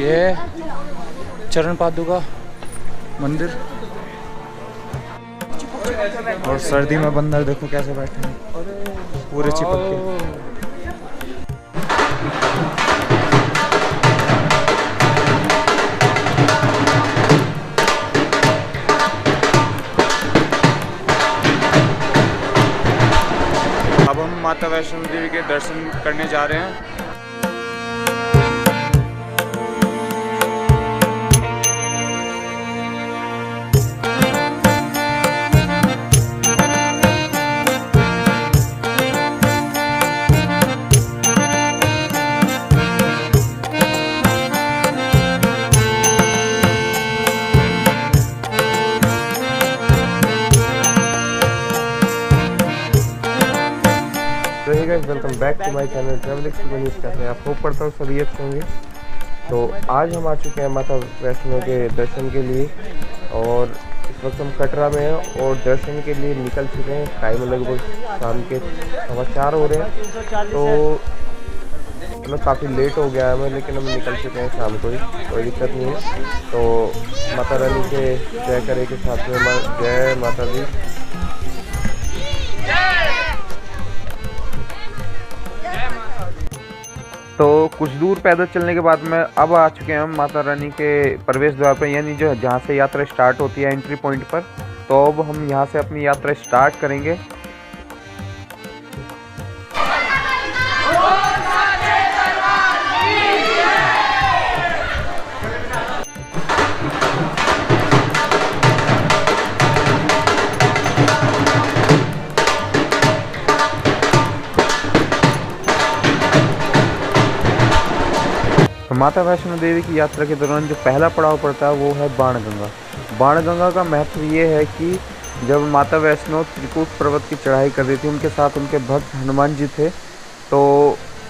ये चरण पादुका मंदिर। और सर्दी में बंदर देखो कैसे बैठे हैं, पूरे चिपक के। अब हम माता वैष्णो देवी के दर्शन करने जा रहे हैं। Welcome back to my channel Travel Experience. कैसे आप होप करता हूँ सभी अच्छे होंगे। तो आज हम आ चुके हैं माता वैष्णो के दर्शन के लिए और इस वक्त हम कटरा में हैं और दर्शन के लिए निकल चुके हैं। टाइम लगभग शाम के 4:15 हो रहे हैं, तो मतलब काफ़ी लेट हो गया है हमें, लेकिन हम निकल चुके हैं शाम को ही, कोई दिक्कत नहीं है। तो माता रानी के जय करे के साथ में जय माता दी। तो कुछ दूर पैदल चलने के बाद में अब आ चुके हैं हम माता रानी के प्रवेश द्वार पर, यानी जो जहाँ से यात्रा स्टार्ट होती है एंट्री पॉइंट पर। तो अब हम यहाँ से अपनी यात्रा स्टार्ट करेंगे। माता वैष्णो देवी की यात्रा के दौरान जो पहला पड़ाव पड़ता है वो है बाणगंगा। बाणगंगा का महत्व ये है कि जब माता वैष्णो त्रिकूट पर्वत की चढ़ाई कर रही थी, उनके साथ उनके भक्त हनुमान जी थे। तो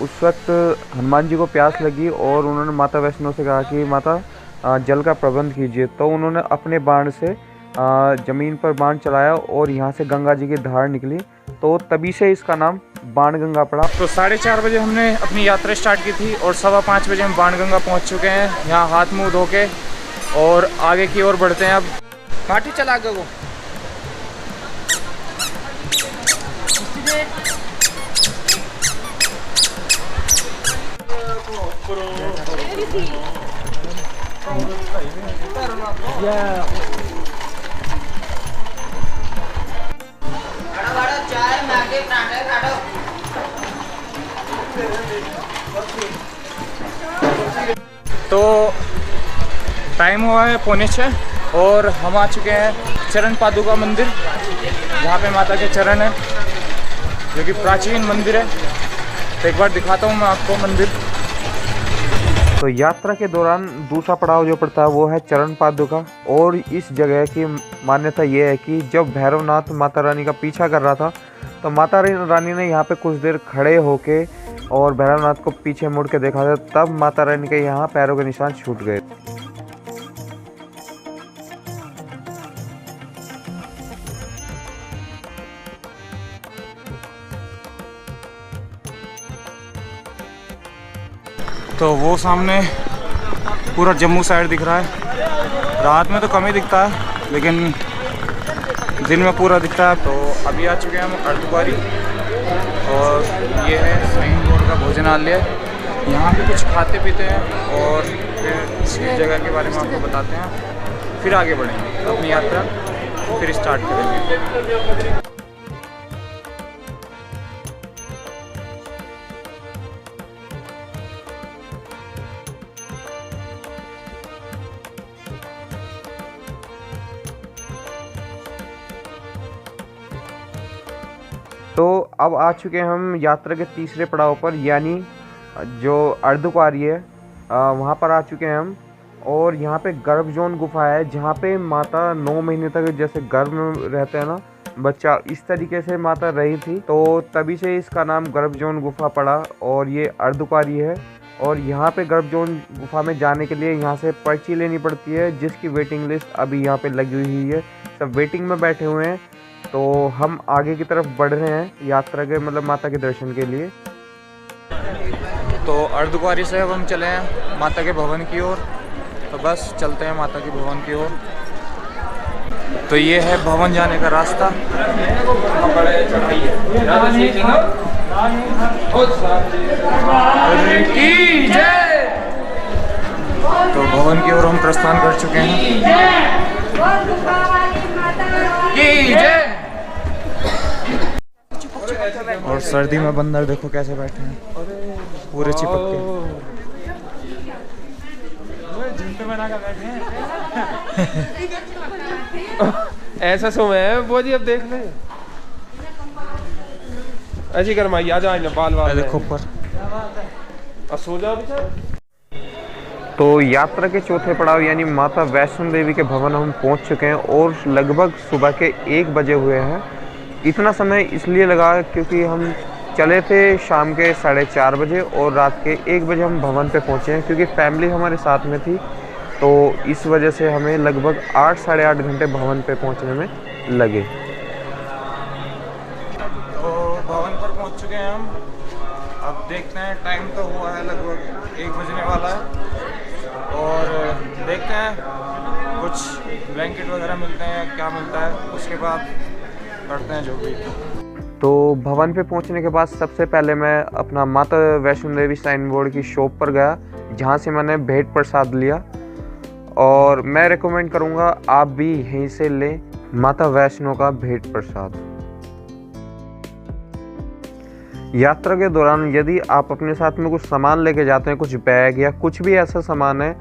उस वक्त हनुमान जी को प्यास लगी और उन्होंने माता वैष्णो से कहा कि माता जल का प्रबंध कीजिए। तो उन्होंने अपने बाण से ज़मीन पर बाण चलाया और यहाँ से गंगा जी की धार निकली, तो तभी से इसका नाम बाणगंगा पड़ा। तो 4:30 बजे हमने अपनी यात्रा स्टार्ट की थी और 5:15 बजे हम बाणगंगा पहुंच चुके हैं। यहाँ हाथ मुंह धो के और आगे की ओर बढ़ते हैं। अब घाटी चला गए वो तो टाइम हुआ है 5:45 और हम आ चुके हैं चरण पादुका मंदिर, जहाँ पे माता के चरण है, जो कि प्राचीन मंदिर है। तो एक बार दिखाता हूँ मैं आपको मंदिर। तो यात्रा के दौरान दूसरा पड़ाव जो पड़ता है वो है चरण पादुका। और इस जगह की मान्यता ये है कि जब भैरवनाथ माता रानी का पीछा कर रहा था, तो माता रानी ने यहाँ पे कुछ देर खड़े होके और भैरवनाथ को पीछे मुड़ के देखा था, तब माता रानी के यहाँ पैरों के निशान छूट गए। तो वो सामने पूरा जम्मू साइड दिख रहा है। रात में तो कम ही दिखता है, लेकिन दिन में पूरा दिखता है। तो अभी आ चुके हैं हम अर्धकुंवारी और ये है साइन बोर्ड का भोजनालय। यहाँ पे कुछ खाते पीते हैं और फिर इस जगह के बारे में आपको बताते हैं, फिर आगे बढ़ेंगे अपनी यात्रा, फिर स्टार्ट करेंगे। तो अब आ चुके हैं हम यात्रा के तीसरे पड़ाव पर, यानी जो अर्धकुंवारी है वहाँ पर आ चुके हैं हम। और यहाँ पे गर्भ जोन गुफा है, जहाँ पे माता 9 महीने तक जैसे गर्भ में रहते हैं ना बच्चा, इस तरीके से माता रही थी। तो तभी से इसका नाम गर्भ जोन गुफा पड़ा और ये अर्धकुंवारी है। और यहाँ पे गर्भ जोन गुफा में जाने के लिए यहाँ से पर्ची लेनी पड़ती है, जिसकी वेटिंग लिस्ट अभी यहाँ पे लगी हुई है। सब वेटिंग में बैठे हुए हैं। तो हम आगे की तरफ बढ़ रहे हैं यात्रा के मतलब माता के दर्शन के लिए। तो अर्धकुंवारी से अब हम चले हैं माता के भवन की ओर। तो बस चलते हैं माता के भवन की ओर। तो ये है भवन जाने का रास्ता। तो भवन की ओर हम प्रस्थान कर चुके हैं। और सर्दी में बंदर देखो कैसे बैठे हैं, पूरे चिपक के। ऐसा समय है वो जी, अब देख ले ऐसी गरमाई आ जाए ना बाल वाल देखो ऊपर और सो जाओ बेचारा। तो यात्रा के चौथे पड़ाव यानी माता वैष्णो देवी के भवन हम पहुंच चुके हैं और लगभग सुबह के 1 बजे हुए हैं। इतना समय इसलिए लगा क्योंकि हम चले थे शाम के 4:30 बजे और रात के 1 बजे हम भवन पे पहुंचे हैं, क्योंकि फैमिली हमारे साथ में थी। तो इस वजह से हमें लगभग 8 साढ़े 8 घंटे भवन पे पहुंचने में लगे। तो भवन पर पहुंच चुके हैं हम। अब देखते हैं, टाइम तो हुआ है लगभग 1 बजने वाला है। और देखते हैं कुछ ब्लैंकेट वगैरह मिलते हैं, क्या मिलता है, उसके बाद करते हैं जो भी। तो भवन पे पहुंचने के बाद सबसे पहले मैं अपना माता वैष्णो देवी साइन बोर्ड की शॉप पर गया, जहां से मैंने भेंट प्रसाद लिया। और मैं रेकमेंड करूंगा आप भी यहीं से लें माता वैष्णो का भेंट प्रसाद। यात्रा के दौरान यदि आप अपने साथ में कुछ सामान लेके जाते हैं, कुछ बैग या कुछ भी ऐसा सामान है,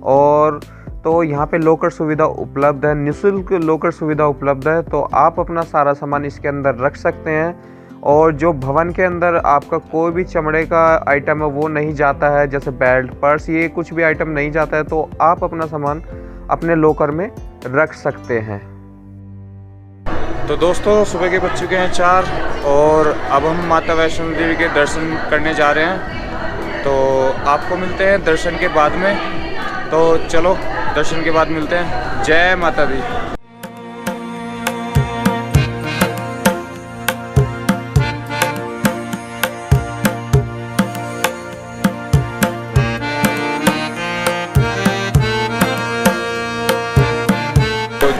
और तो यहाँ पे लॉकर सुविधा उपलब्ध है, निःशुल्क लॉकर सुविधा उपलब्ध है। तो आप अपना सारा सामान इसके अंदर रख सकते हैं। और जो भवन के अंदर आपका कोई भी चमड़े का आइटम है वो नहीं जाता है, जैसे बेल्ट, पर्स, ये कुछ भी आइटम नहीं जाता है। तो आप अपना सामान अपने लॉकर में रख सकते हैं। तो दोस्तों सुबह के बज चुके हैं 4 और अब हम माता वैष्णो देवी के दर्शन करने जा रहे हैं। तो आपको मिलते हैं दर्शन के बाद में। तो चलो दर्शन के बाद मिलते हैं। जय माता दी।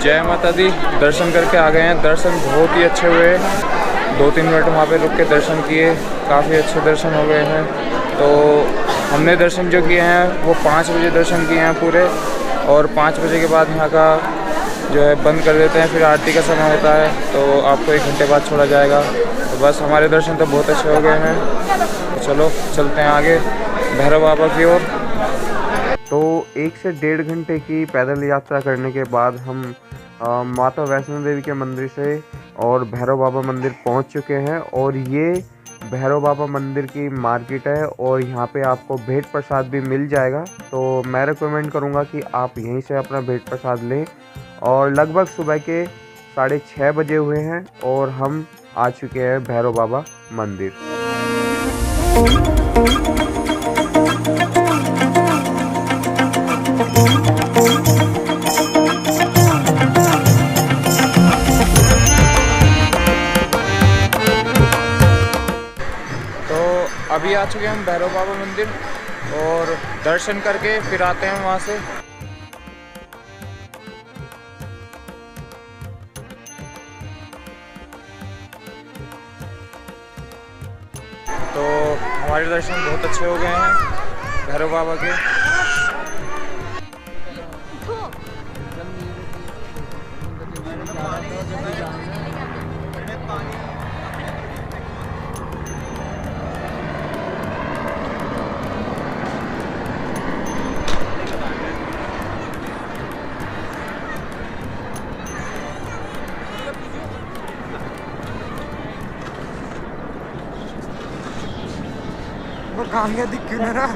जय माता दी। दर्शन करके आ गए हैं। दर्शन बहुत ही अच्छे हुए। 2-3 मिनट वहाँ पे रुक के दर्शन किए, काफ़ी अच्छे दर्शन हो गए हैं। तो हमने दर्शन जो किए हैं वो 5 बजे दर्शन किए हैं पूरे, और 5 बजे के बाद यहाँ का जो है बंद कर देते हैं। फिर आरती का समय होता है, तो आपको 1 घंटे बाद छोड़ा जाएगा। तो बस हमारे दर्शन तो बहुत अच्छे हो गए हैं। तो चलो चलते हैं आगे भैरव बाबा की ओर। तो 1 से 1.5 घंटे की पैदल यात्रा करने के बाद हम माता वैष्णो देवी के मंदिर से और भैरव बाबा मंदिर पहुंच चुके हैं। और ये भैरव बाबा मंदिर की मार्केट है और यहाँ पे आपको भेंट प्रसाद भी मिल जाएगा। तो मैं रिकमेंड करूँगा कि आप यहीं से अपना भेंट प्रसाद लें। और लगभग सुबह के 6:30 बजे हुए हैं और हम आ चुके हैं भैरव बाबा मंदिर। अभी आ चुके हैं हम भैरव बाबा मंदिर और दर्शन करके फिर आते हैं वहाँ से। तो हमारे दर्शन बहुत अच्छे हो गए हैं भैरव बाबा के। वो कहाँ गया दिख क्यों नहीं रहा?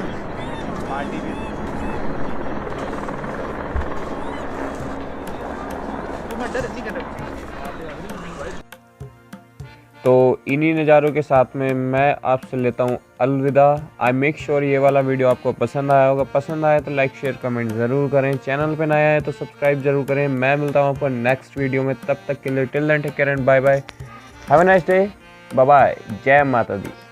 तो इन्हीं नज़ारों के साथ में मैं आपसे लेता हूँ अलविदा। आई मेक श्योर ये वाला वीडियो आपको पसंद आया होगा। पसंद आया तो लाइक शेयर कमेंट ज़रूर करें। चैनल पे नया है तो सब्सक्राइब जरूर करें। मैं मिलता हूँ आपको नेक्स्ट वीडियो में। तब तक के लिए till then take care and bye bye. Have a nice day. Bye bye. जय माता दी।